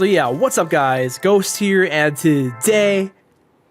So yeah, what's up guys, Ghost here, and today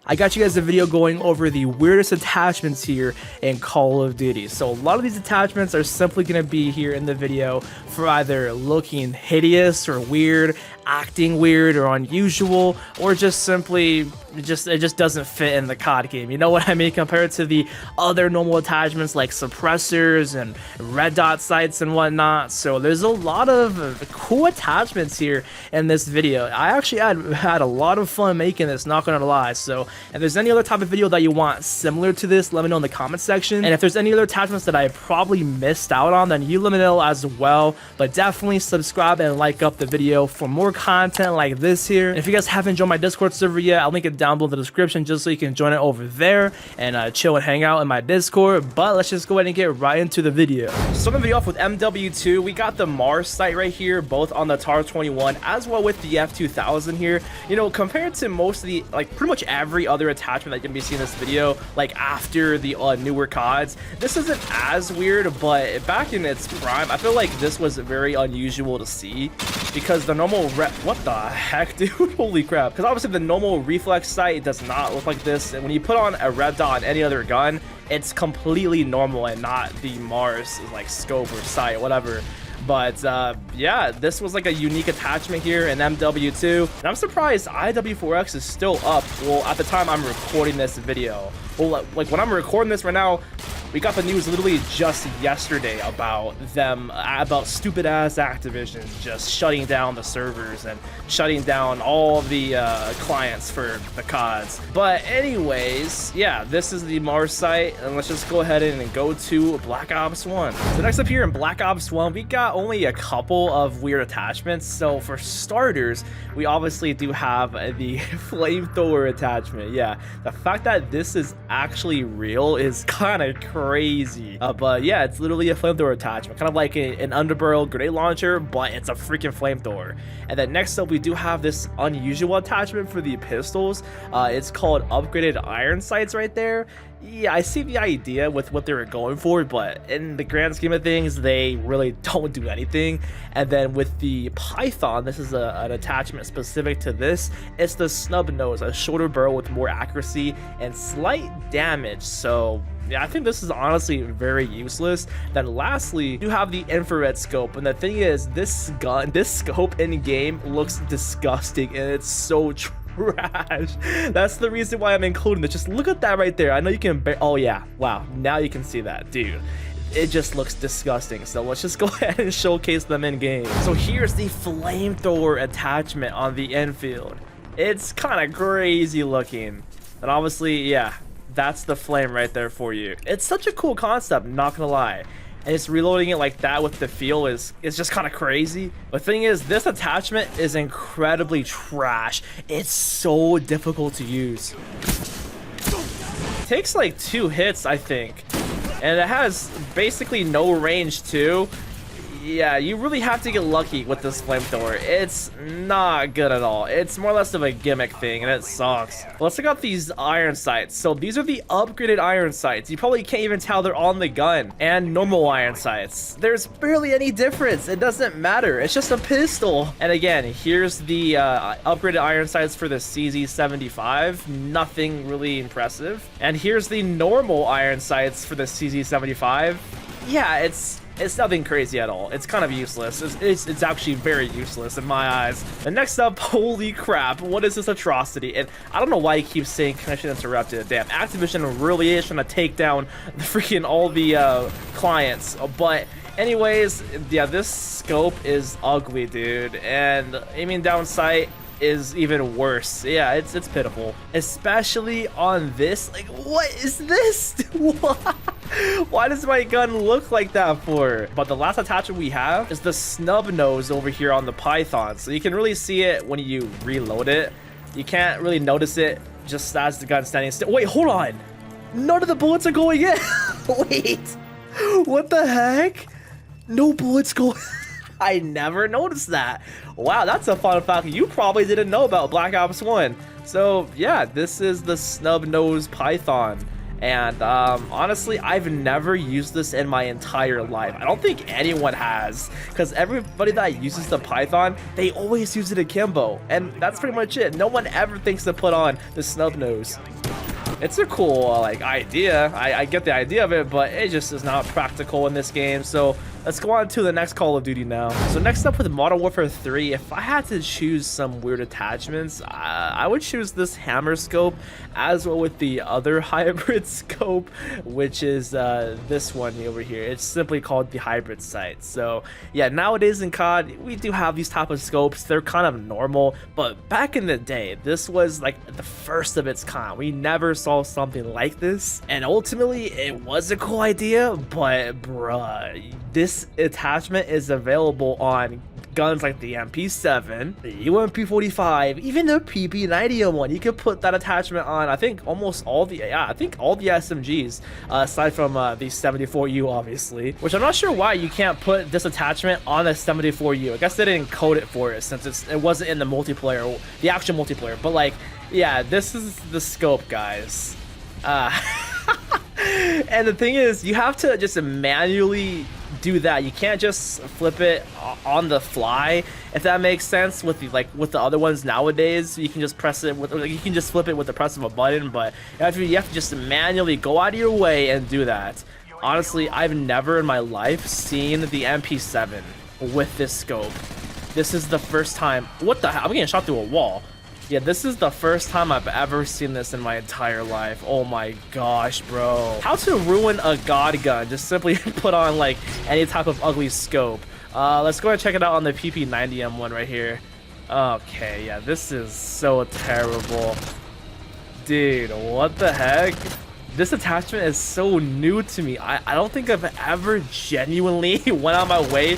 I got you guys a video going over the weirdest attachments here in Call of Duty. So a lot of these attachments are simply going to be here in the video for either looking hideous or weird, acting weird or unusual, or just simply it just doesn't fit in the COD game. You know what I mean? Compared to the other normal attachments like suppressors and red dot sights and whatnot. So there's a lot of cool attachments here in this video. I actually had a lot of fun making this, not gonna lie. So if there's any other type of video that you want similar to this, let me know in the comment section. And if there's any other attachments that I probably missed out on, then you let me know as well. But definitely subscribe and like up the video for more content like this here. And if you guys haven't joined my Discord server yet, I'll link it down below in the description just so you can join it over there and chill and hang out in my Discord. But let's just go ahead and get right into the video. Starting the video off with MW2, we got the Mars sight right here, both on the TAR 21 as well with the F2000 here. You know, compared to most of the, like pretty much every other attachment that you're gonna be seeing in this video, like after the newer CODs, this isn't as weird, but back in its prime, I feel like this was very unusual to see because the normal what the heck, dude? Holy crap. Because obviously the normal reflex sight does not look like this, and when you put on a red dot on any other gun, it's completely normal and not the Mars like scope or sight, whatever. But yeah, this was like a unique attachment here in MW2, and I'm surprised IW4X is still up. Well, at the time I'm recording this video, well, like when I'm recording this right now, we got the news literally just yesterday about them, about stupid ass Activision just shutting down the servers and shutting down all the clients for the CODs. But anyways, yeah, this is the Mars site, and let's just go ahead and go to Black Ops 1. So next up here in Black Ops 1, we got only a couple of weird attachments. So for starters, we obviously do have the flamethrower attachment. Yeah, the fact that this is actually real is kind of crazy, but yeah, it's literally a flamethrower attachment, kind of like an Underbarrel grenade launcher, but it's a freaking flamethrower. And then next up, we do have this unusual attachment for the pistols. It's called upgraded iron sights right there. Yeah, I see the idea with what they were going for, but in the grand scheme of things, they really don't do anything. And then with the Python, this is an attachment specific to this. It's the snub nose, a shorter barrel with more accuracy and slight damage. So yeah, I think this is honestly very useless. Then lastly, you have the infrared scope, and the thing is, this scope in game looks disgusting, and it's so trash. That's the reason why I'm including this. Just look at that right there. I know you can oh yeah, wow, now you can see that, dude. It just looks disgusting. So let's just go ahead and showcase them in game. So here's the flamethrower attachment on the infield. It's kind of crazy looking, and obviously, yeah, that's the flame right there for you. It's such a cool concept, not gonna lie. And it's reloading it like that with the feel is just kind of crazy. The thing is, this attachment is incredibly trash. It's so difficult to use. It takes like 2 hits, I think, and it has basically no range too. Yeah, you really have to get lucky with this flamethrower. It's not good at all. It's more or less of a gimmick thing, and it sucks. Let's check out these iron sights. So these are the upgraded iron sights. You probably can't even tell they're on the gun. And normal iron sights. There's barely any difference. It doesn't matter. It's just a pistol. And again, here's the upgraded iron sights for the CZ75. Nothing really impressive. And here's the normal iron sights for the CZ75. Yeah, it's nothing crazy at all. It's kind of useless. It's actually very useless in my eyes. And next up, holy crap, what is this atrocity? And I don't know why he keeps saying connection interrupted. Damn, Activision really is trying to take down the freaking all the clients. But anyways, yeah, this scope is ugly, dude. And aiming down sight is even worse. Yeah, it's pitiful, especially on this. Like, what is this? Why does my gun look like that for? But the last attachment we have is the snub nose over here on the Python, so you can really see it when you reload it. You can't really notice it just as the gun's standing still. Wait, hold on, none of the bullets are going in. Wait, what the heck? No bullets going. I never noticed that. Wow, that's a fun fact you probably didn't know about Black Ops 1. So yeah, this is the snub nose Python. And honestly, I've never used this in my entire life. I don't think anyone has, because everybody that uses the Python, they always use it akimbo, and that's pretty much it. No one ever thinks to put on the snub nose. It's a cool like idea. I get the idea of it, but it just is not practical in this game. So let's go on to the next Call of Duty now. So next up with Modern Warfare 3, if I had to choose some weird attachments, I would choose this hammer scope, as well with the other hybrid scope, which is this one over here. It's simply called the hybrid sight. So yeah, nowadays in COD, we do have these type of scopes. They're kind of normal, but back in the day, this was like the first of its kind. We never saw something like this, and ultimately it was a cool idea, but bruh, this attachment is available on guns like the MP7, the UMP45, even the PP90 1. You could put that attachment on, I think, almost all the, I think all the SMGs, aside from the 74U, obviously, which I'm not sure why you can't put this attachment on a 74U. I guess they didn't code it for it since it wasn't in the multiplayer, the actual multiplayer, but like, yeah, this is the scope, guys. And the thing is, you have to just manually do that. You can't just flip it on the fly, if that makes sense. With the other ones nowadays, you can just press it with, you can just flip it with the press of a button, but you have to just manually go out of your way and do that. Honestly, I've never in my life seen the MP7 with this scope. This is the first time. What the hell? I'm getting shot through a wall. Yeah, this is the first time I've ever seen this in my entire life. Oh my gosh, bro. How to ruin a god gun. Just simply put on like any type of ugly scope. Let's go and check it out on the PP90 one right here. Okay, yeah, this is so terrible. Dude, what the heck? This attachment is so new to me. I don't think I've ever genuinely went out my way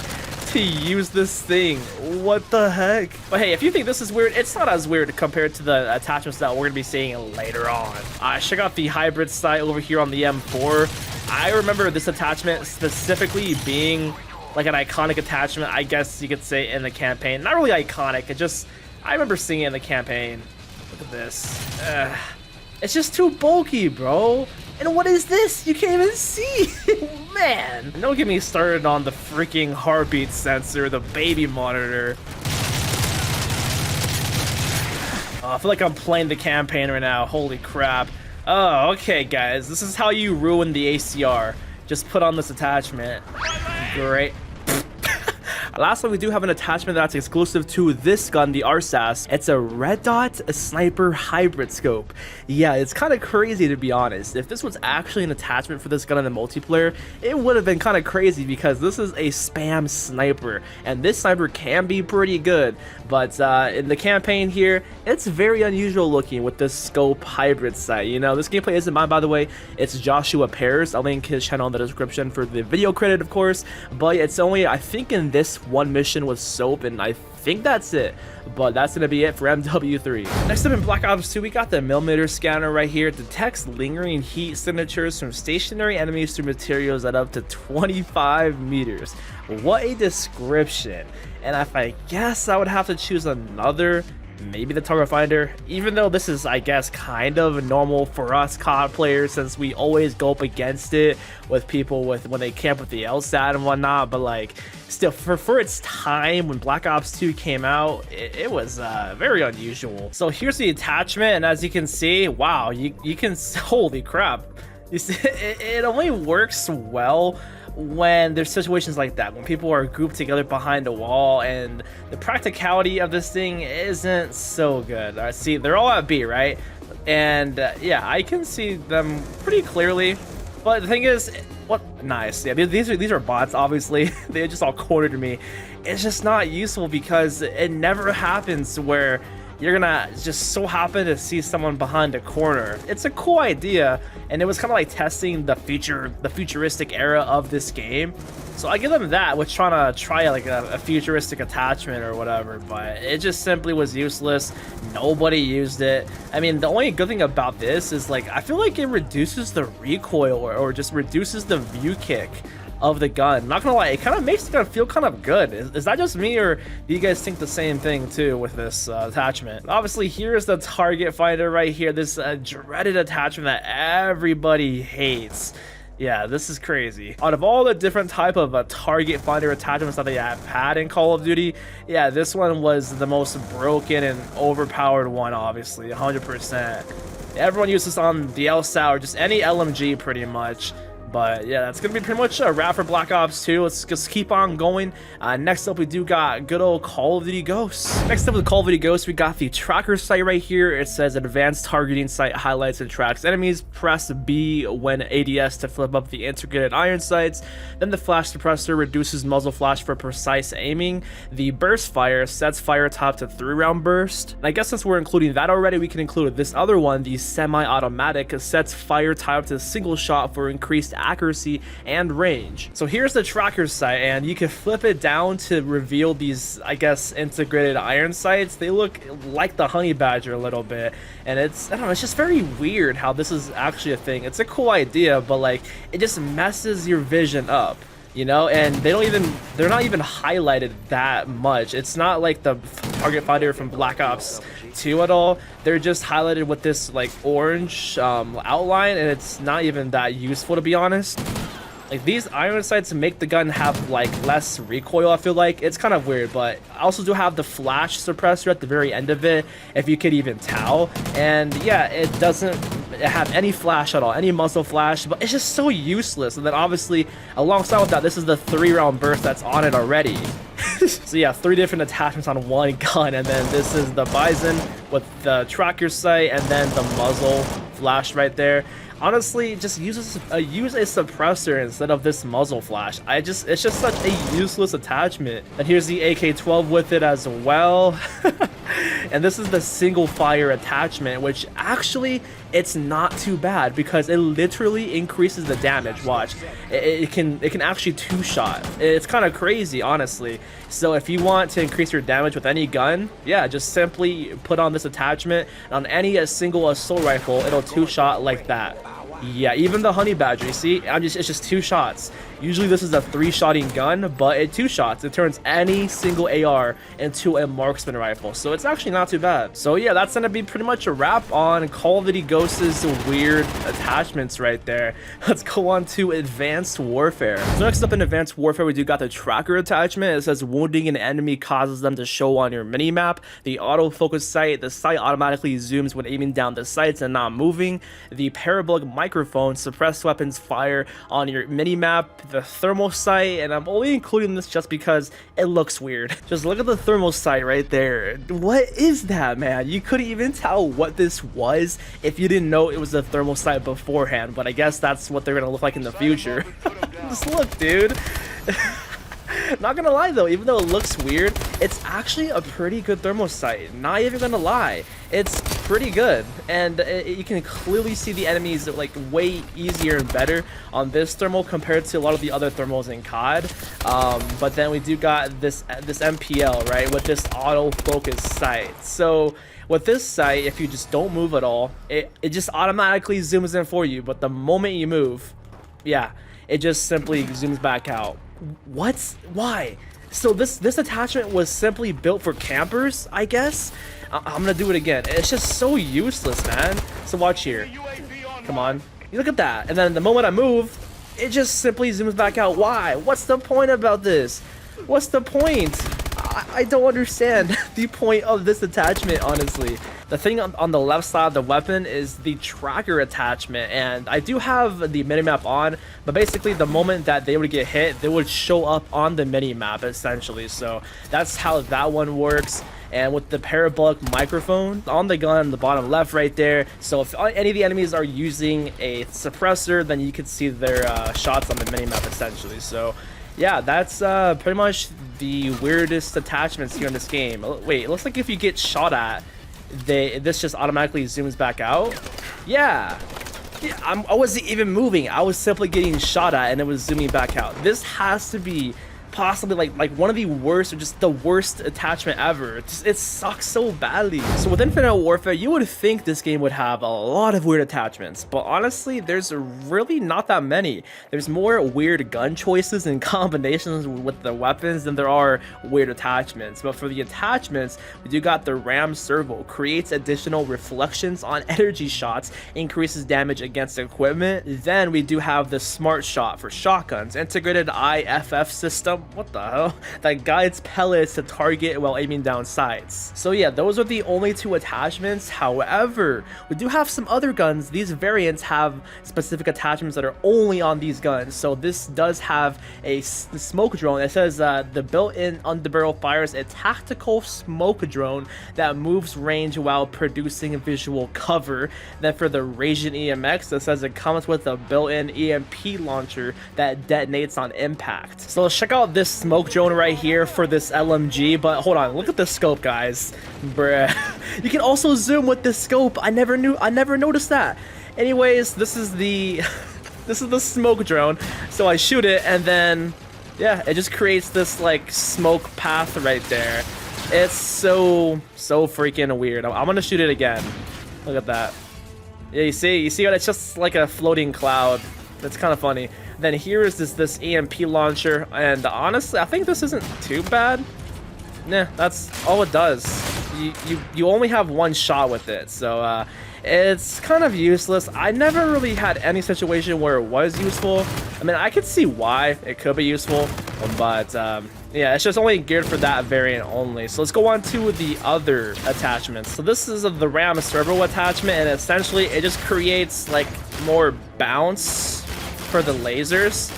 to use this thing. What the heck? But hey, if you think this is weird, it's not as weird compared to the attachments that we're gonna be seeing later on. Check out the hybrid sight over here on the M4. I remember this attachment specifically being like an iconic attachment, I guess you could say, in the campaign. Not really iconic, I remember seeing it in the campaign. Look at this. It's just too bulky, bro. And what is this? You can't even see. Man, don't get me started on the freaking heartbeat sensor, the baby monitor. I feel like I'm playing the campaign right now. Holy crap. Oh, okay, guys. This is how you ruin the ACR. Just put on this attachment. Great. Lastly, we do have an attachment that's exclusive to this gun, the Rsass. It's a red dot sniper hybrid scope. Yeah, it's kind of crazy, to be honest. If this was actually an attachment for this gun in the multiplayer, it would have been kind of crazy, because this is a spam sniper, and this sniper can be pretty good. But in the campaign here, it's very unusual looking with this scope hybrid sight. You know, this gameplay isn't mine, by the way. It's Joshua Pear's. I'll link his channel in the description for the video credit, of course. But it's only, I think, in this one mission with soap, and I think that's it. But that's gonna be it for MW3. Next up in Black Ops 2, we got the millimeter scanner right here. It detects lingering heat signatures from stationary enemies through materials at up to 25 meters. What a description. And if I guess I would have to choose another, maybe the target finder, even though this is, I guess, kind of normal for us COD players, since we always go up against it with people when they camp with the LSAT and whatnot. But like, still, for its time when Black Ops 2 came out, it was very unusual. So here's the attachment, and as you can see, wow, you can, holy crap, you see, it only works well when there's situations like that, when people are grouped together behind a wall, and the practicality of this thing isn't so good. See, they're all at B, right? And yeah, I can see them pretty clearly, but the thing is, what, nice, yeah, these are bots, obviously. They just all cornered me. It's just not useful, because it never happens where you're gonna just so happen to see someone behind a corner. It's a cool idea, and it was kind of like testing the futuristic era of this game. So I give them that with trying to try like a futuristic attachment or whatever, but it just simply was useless. Nobody used it. I mean, the only good thing about this is, like, I feel like it reduces the recoil or just reduces the view kick of the gun. Not gonna lie, it kind of makes the gun feel kind of good. Is that just me, or do you guys think the same thing too with this attachment? Obviously, here's the target finder right here, this dreaded attachment that everybody hates. Yeah, this is crazy. Out of all the different type of target finder attachments that they have had in Call of Duty, yeah, this one was the most broken and overpowered one, obviously, 100%. Everyone uses this on the LSAT or just any LMG pretty much. But yeah, that's gonna be pretty much a wrap for Black Ops 2. Let's just keep on going. Next up, we do got good old Call of Duty Ghosts. Next up with Call of Duty Ghosts, we got the tracker sight right here. It says advanced targeting sight highlights and tracks enemies. Press B when ADS to flip up the integrated iron sights. Then the flash suppressor reduces muzzle flash for precise aiming. The burst fire sets fire top to 3-round burst. And I guess since we're including that already, we can include this other one, the semi-automatic, sets fire type to single shot for increased accuracy and range. So here's the tracker sight, and you can flip it down to reveal these, I guess, integrated iron sights. They look like the honey badger a little bit, and I don't know, it's just very weird how this is actually a thing. It's a cool idea, but like it just messes your vision up, you know. And they're not even highlighted that much. It's not like the target finder from Black Ops 2 at all. They're just highlighted with this like orange outline, and it's not even that useful, to be honest. Like these iron sights make the gun have like less recoil, I feel like. It's kind of weird, but I also do have the flash suppressor at the very end of it, if you could even tell. And yeah, it doesn't have any flash at all, any muzzle flash, but it's just so useless. And then obviously alongside with that, this is the 3-round burst that's on it already. So yeah, 3 different attachments on one gun, and then this is the Bison with the tracker sight and then the muzzle flash right there. Honestly, just use a suppressor instead of this muzzle flash. It's just such a useless attachment. And here's the AK-12 with it as well. And this is the single fire attachment, which actually it's not too bad because it literally increases the damage. Watch, it can actually 2-shot. It's kind of crazy, honestly. So if you want to increase your damage with any gun, yeah, just simply put on this attachment. On any single assault rifle, it'll 2-shot like that. Yeah, even the honey badger, you see, it's just 2 shots. Usually this is a 3-shotting gun, but it 2 shots. It turns any single AR into a marksman rifle, so it's actually not too bad. So yeah, that's gonna be pretty much a wrap on Call of Duty Ghosts' weird attachments right there. Let's go on to Advanced Warfare. So next up in Advanced Warfare, we do got the tracker attachment. It says wounding an enemy causes them to show on your minimap. The autofocus sight, the sight automatically zooms when aiming down the sights and not moving. The parabolic microphone, suppressed weapons fire on your minimap. The thermal sight, and I'm only including this just because it looks weird. Just look at the thermal sight right there. What is that, man? You couldn't even tell what this was if you didn't know it was a thermal sight beforehand, but I guess that's what they're gonna look like in the future. Just look, dude. Not gonna lie though, even though it looks weird, it's actually a pretty good thermal sight. Not even gonna lie, it's pretty good, and you can clearly see the enemies like way easier and better on this thermal compared to a lot of the other thermals in COD. But then we do got this MPL, right, with this autofocus sight. So with this sight, if you just don't move at all, it just automatically zooms in for you, but the moment you move, yeah, it just simply zooms back out. What? Why? So this attachment was simply built for campers, I guess. I'm gonna do it again. It's just so useless, man. So watch here. Come on. You look at that. And then the moment I move, it just simply zooms back out. Why? What's the point about this? What's the point? I don't understand the point of this attachment, honestly. The thing on the left side of the weapon is the tracker attachment, and I do have the minimap on, but basically the moment that they would get hit, they would show up on the minimap essentially. So that's how that one works. And with the parabolic microphone on the gun, the bottom left right there, so if any of the enemies are using a suppressor, then you can see their shots on the minimap essentially. So yeah, that's pretty much the weirdest attachments here in this game. Wait, it looks like if you get shot at, this just automatically zooms back out. Yeah, I wasn't even moving. I was simply getting shot at and it was zooming back out. This has to be possibly like one of the worst, or just the worst attachment ever. It sucks so badly. So with Infinite Warfare, you would think this game would have a lot of weird attachments, but honestly, there's really not that many. There's more weird gun choices and combinations with the weapons than there are weird attachments. But for the attachments, we do got the Ram Servo, creates additional reflections on energy shots, increases damage against equipment. Then we do have the Smart Shot for shotguns, integrated IFF system, what the hell, that guides pellets to target while aiming down sights. So yeah, those are the only two attachments. However, we do have some other guns. These variants have specific attachments that are only on these guns. So this does have a smoke drone. It says the built-in Underbarrel fires a tactical smoke drone that moves range while producing visual cover. Then for the Rsass EMX, it says it comes with a built-in EMP launcher that detonates on impact. So let's check out this smoke drone right here for this LMG. But hold on, look at the scope, guys. Bruh. You can also zoom with this scope. I never noticed that. Anyways, this is the this is the smoke drone. So I shoot it, and then yeah, it just creates this like smoke path right there. It's so freaking weird. I'm gonna shoot it again. Look at that. Yeah, you see how it's just like a floating cloud. That's kind of funny. Then here is this EMP launcher, and honestly, I think this isn't too bad. Nah, that's all it does. You only have one shot with it, so it's kind of useless. I never really had any situation where it was useful. I mean, I could see why it could be useful, but yeah, it's just only geared for that variant only. So let's go on to the other attachments. So this is the Ram Servo attachment, and essentially it just creates like more bounce for the lasers.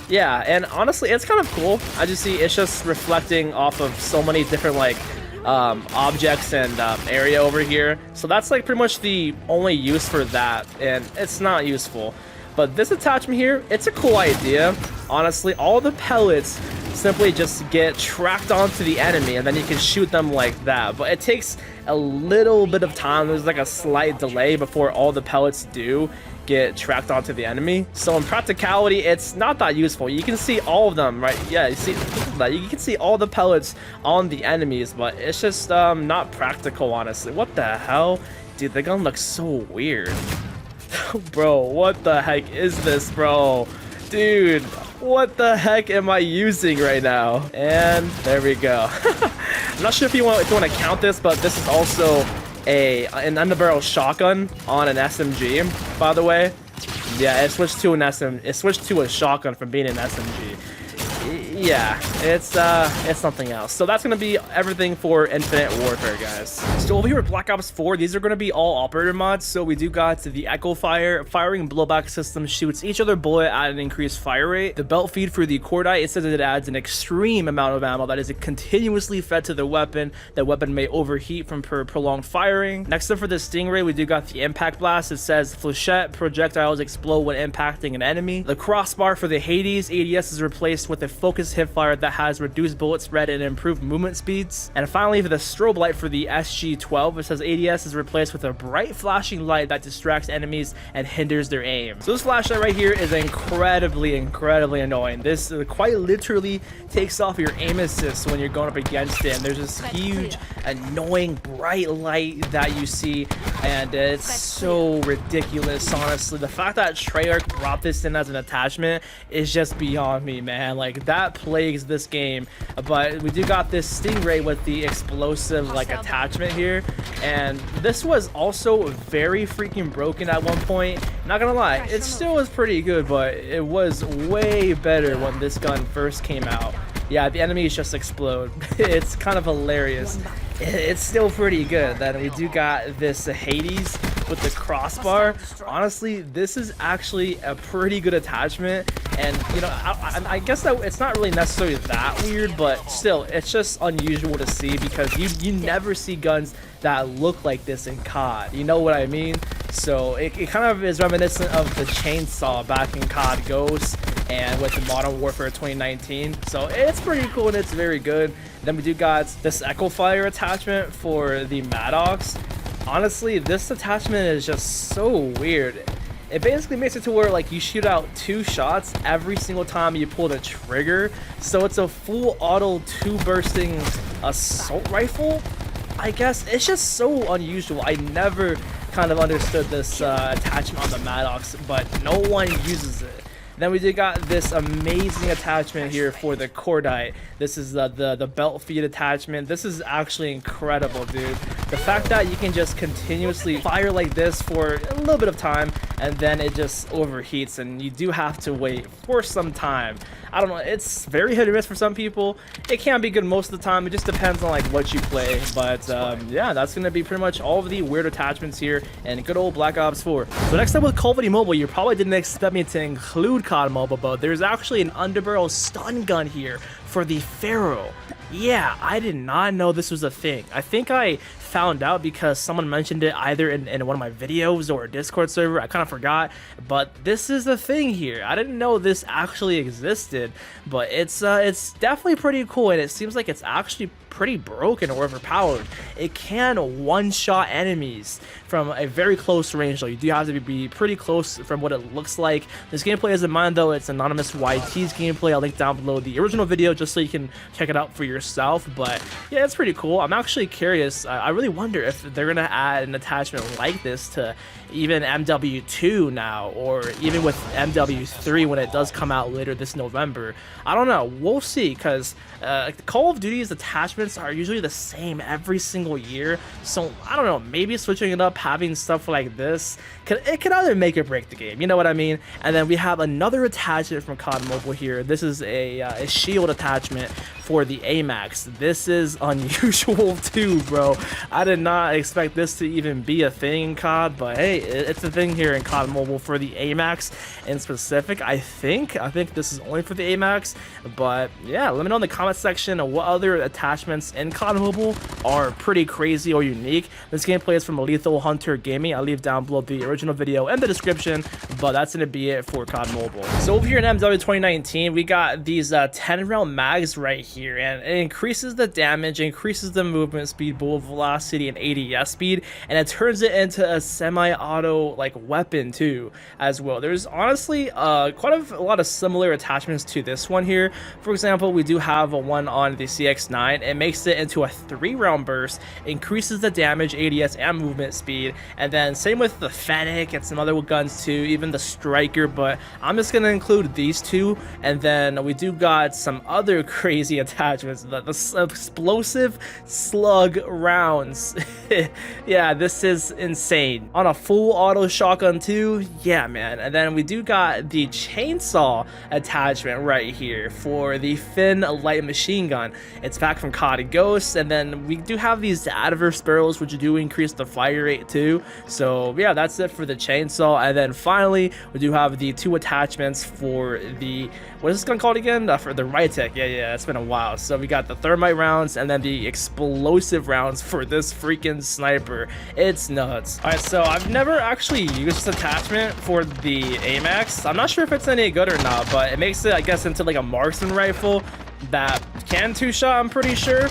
Yeah, and honestly, it's kind of cool. I just see it's just reflecting off of so many different like objects and area over here. So that's like pretty much the only use for that, and it's not useful. But this attachment here, it's a cool idea. Honestly, all the pellets simply just get tracked onto the enemy, and then you can shoot them like that. But it takes a little bit of time. There's like a slight delay before all the pellets do get tracked onto the enemy. So in practicality, it's not that useful. You can see all of them, right? Yeah, you see that. You can see all the pellets on the enemies, but it's just not practical, honestly. What the hell? Dude, the gun looks so weird. Bro, what the heck is this, bro? Dude, what the heck am I using right now? And there we go. I'm not sure if you want to count this, but this is also an Underbarrel shotgun on an SMG, by the way. Yeah, it switched to a shotgun from being an SMG. Yeah, it's something else. So that's gonna be everything for Infinite Warfare, guys. So over here at Black Ops 4, these are gonna be all operator mods. So we do got the Echo Fire. Firing blowback system shoots each other bullet at an increased fire rate. The belt feed for the Cordite, it says it adds an extreme amount of ammo that is continuously fed to the weapon. The weapon may overheat from prolonged firing. Next up for the Stingray, we do got the Impact Blast. It says flechette projectiles explode when impacting an enemy. The crossbar for the Hades ADS is replaced with a focus hipfire that has reduced bullet spread and improved movement speeds. And finally, for the strobe light for the SG-12, it says ADS is replaced with a bright flashing light that distracts enemies and hinders their aim. So this flashlight right here is incredibly annoying. This quite literally takes off your aim assist when you're going up against it, and there's this huge annoying bright light that you see, and it's so ridiculous. Honestly, the fact that Treyarch brought this in as an attachment is just beyond me, man. Like, that plagues this game. But we do got this Stingray with the explosive like attachment here, and this was also very freaking broken at one point. Not gonna lie, it still was pretty good, but it was way better when this gun first came out. Yeah, the enemies just explode. It's kind of hilarious. It's still pretty good. Then we do got this Hades with the crossbar. Honestly, this is actually a pretty good attachment, and you know, I guess that it's not really necessarily that weird, but still, it's just unusual to see because you never see guns that look like this in COD. You know what I mean? So it kind of is reminiscent of the chainsaw back in COD Ghosts and with the Modern Warfare 2019. So it's pretty cool and it's very good. Then we do got this Echo Fire attachment for the Maddox. Honestly, this attachment is just so weird. it basically makes it to where like you shoot out 2 shots every single time you pull the trigger. So it's a full auto 2 bursting assault rifle. I guess it's just so unusual. I never kind of understood this attachment on the Maddox, but no one uses it. Then we got this amazing attachment here for the cordite. This is the belt feed attachment. This is actually incredible, dude. The fact that you can just continuously fire like this for a little bit of time and then it just overheats and you do have to wait for some time. I don't know, it's very hit or miss for some people. It can be good most of the time. It just depends on like what you play. But yeah, that's gonna be pretty much all of the weird attachments here and good old Black Ops 4. So next up with Call of Duty Mobile, you probably didn't expect me to include COD Mobile, but there's actually an Underbarrel stun gun here for the Pharo. Yeah, I did not know this was a thing. I think I found out because someone mentioned it either in one of my videos or a Discord server. I kind of forgot, but this is the thing here. I didn't know this actually existed, but it's definitely pretty cool, and it seems like it's actually pretty broken or overpowered. It can one-shot enemies from a very close range, though. You do have to be pretty close from what it looks like. This gameplay isn't mine, though. It's Anonymous YT's gameplay. I'll link down below the original video just so you can check it out for yourself. But yeah, it's pretty cool. I'm actually curious. I really wonder if they're gonna add an attachment like this to even MW2 now, or even with MW3 when it does come out later this November. I don't know. We'll see, because Call of Duty's attachments are usually the same every single year. So I don't know. Maybe switching it up, having stuff like this, it could either make or break the game. You know what I mean? And then we have another attachment from COD Mobile here. This is a shield attachment for the Amax. This is unusual too, bro. I did not expect this to even be a thing in COD, but hey, it's a thing here in COD Mobile for the Amax in specific. I think this is only for the Amax, but yeah, let me know in the comment section what other attachments in COD Mobile are pretty crazy or unique. This gameplay is from Lethal Hunter Gaming. I'll leave down below the original video in the description, but that's gonna be it for COD Mobile. So over here in MW 2019, we got these 10 round mags right here, and it increases the damage, increases the movement speed, bullet velocity, and ADS speed, and it turns it into a semi-auto like weapon too as well. There's honestly quite a lot of similar attachments to this one here. For example, we do have a one on the CX9. It makes it into a 3-round burst, increases the damage, ADS, and movement speed. And then same with the Fennec and some other guns too, even the Striker, but I'm just gonna include these two. And then we do got some other crazy attachments, the explosive slug rounds. Yeah, this is insane. On a full auto shotgun too, yeah man. And then we do got the chainsaw attachment right here for the Finn light machine gun. It's back from COD Ghosts. And then we do have these adverse barrels, which do increase the fire rate too. So yeah, that's it for the chainsaw. And then finally we do have the 2 attachments for the, what is this gun called again? For the Rytec. Yeah, it's been a while. So we got the thermite rounds and then the explosive rounds for this freaking sniper. It's nuts. All right, so I've never actually used this attachment for the Amax. I'm not sure if it's any good or not, but it makes it, I guess, into like a marksman rifle that can 2-shot, I'm pretty sure.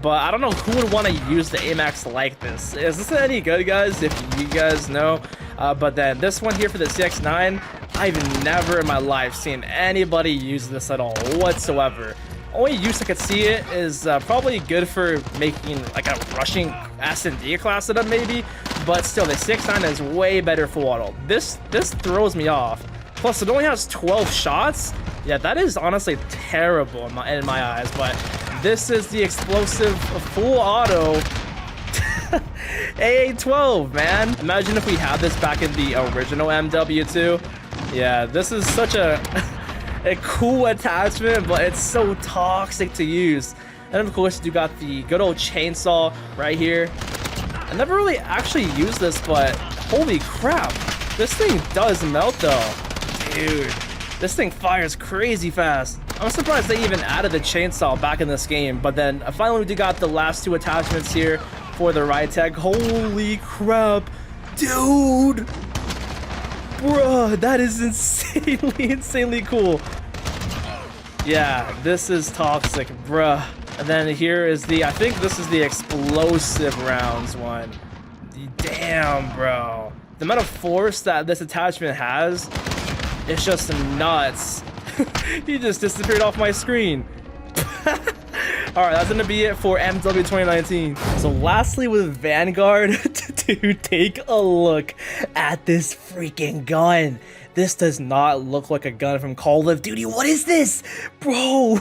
But I don't know who would want to use the Amax like this. Is this any good, guys? If you guys know. But then this one here for the CX9, I've never in my life seen anybody use this at all whatsoever. Only use I could see it is probably good for making like a rushing S&D class setup maybe, but still the CX9 is way better full auto. This throws me off. Plus it only has 12 shots. Yeah, that is honestly terrible in my eyes, but this is the explosive full auto AA-12, man. Imagine if we had this back in the original MW2. Yeah, this is such a cool attachment, but it's so toxic to use. And of course, you got the good old chainsaw right here. I never really actually used this, but holy crap, this thing does melt though. Dude, this thing fires crazy fast. I'm surprised they even added the chainsaw back in this game. But then finally we do got the last 2 attachments here for the Rytec. Holy crap, dude. Bruh, that is insanely cool. Yeah, this is toxic, bruh. And then here is the, I think this is the explosive rounds one. Damn, bro. the amount of force that this attachment has, it's just nuts. He just disappeared off my screen. Alright, that's gonna be it for MW 2019. So lastly with Vanguard, dude, take a look at this freaking gun. This does not look like a gun from Call of Duty. What is this? Bro!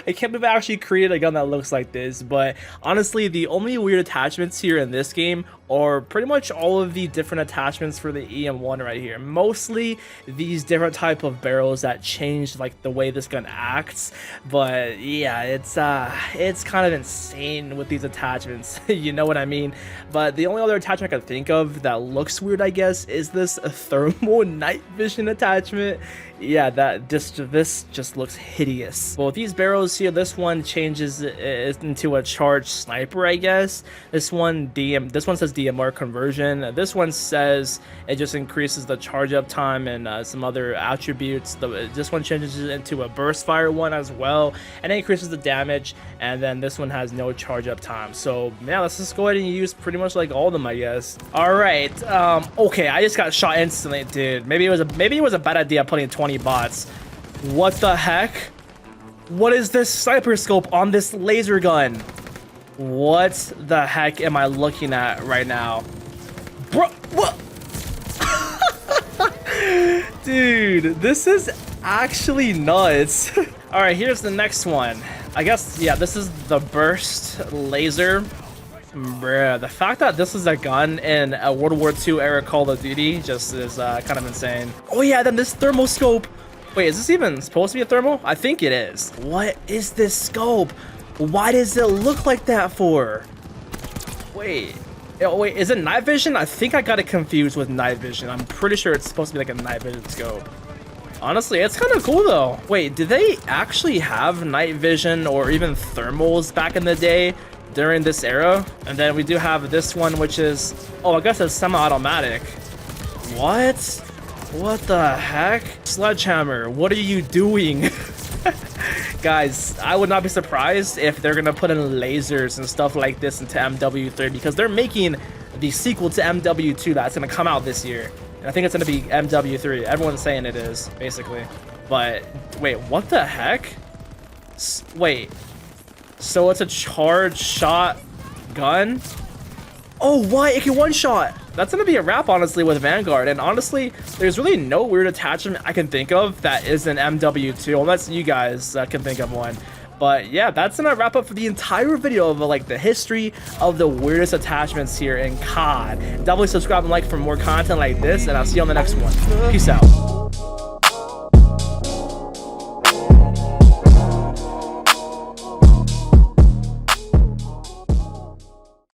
I can't believe I actually created a gun that looks like this, but honestly, the only weird attachments here in this game are pretty much all of the different attachments for the EM1 right here. Mostly these different type of barrels that change like the way this gun acts, but yeah, it's kind of insane with these attachments. You know what I mean? But the only other attachment I can think of that looks weird, I guess, is this thermal night vision attachment. Yeah, this just looks hideous. Well, with these barrels here, this one changes it into a charged sniper, I guess. This one says DMR conversion. This one says it just increases the charge up time and some other attributes. This one changes it into a burst fire one as well, and it increases the damage. And then this one has no charge up time. So yeah, let's just go ahead and use pretty much like all of them, I guess. All right. Okay, I just got shot instantly, dude. Maybe it was a bad idea putting 20 bots. What the heck? What is this sniper scope on this laser gun? What the heck am I looking at right now? Bro, what? Dude, this is actually nuts. All right, here's the next one. I guess, yeah, this is the burst laser. Bruh, the fact that this is a gun in a World War II era Call of Duty just is kind of insane. Oh yeah, then this thermal scope. Wait, is this even supposed to be a thermal? I think it is. What is this scope? Why does it look like that for? Wait, is it night vision? I think I got it confused with night vision. I'm pretty sure it's supposed to be like a night vision scope. Honestly, it's kind of cool though. Wait, did they actually have night vision or even thermals back in the day during this era? And then we do have this one, which is, oh, I guess it's semi-automatic. What the heck? Sledgehammer, what are you doing? Guys, I would not be surprised if they're gonna put in lasers and stuff like this into MW3, because they're making the sequel to MW2 that's gonna come out this year. And I think it's gonna be MW3. Everyone's saying it is, basically. But wait, what the heck? Wait, so it's a charged shot gun? Oh, why? It can one shot. That's gonna be a wrap, honestly, with Vanguard. And honestly, there's really no weird attachment I can think of that isn't MW2, unless you guys can think of one. But yeah, that's gonna wrap up for the entire video of like the history of the weirdest attachments here in COD. Definitely subscribe and like for more content like this, and I'll see you on the next one. Peace out.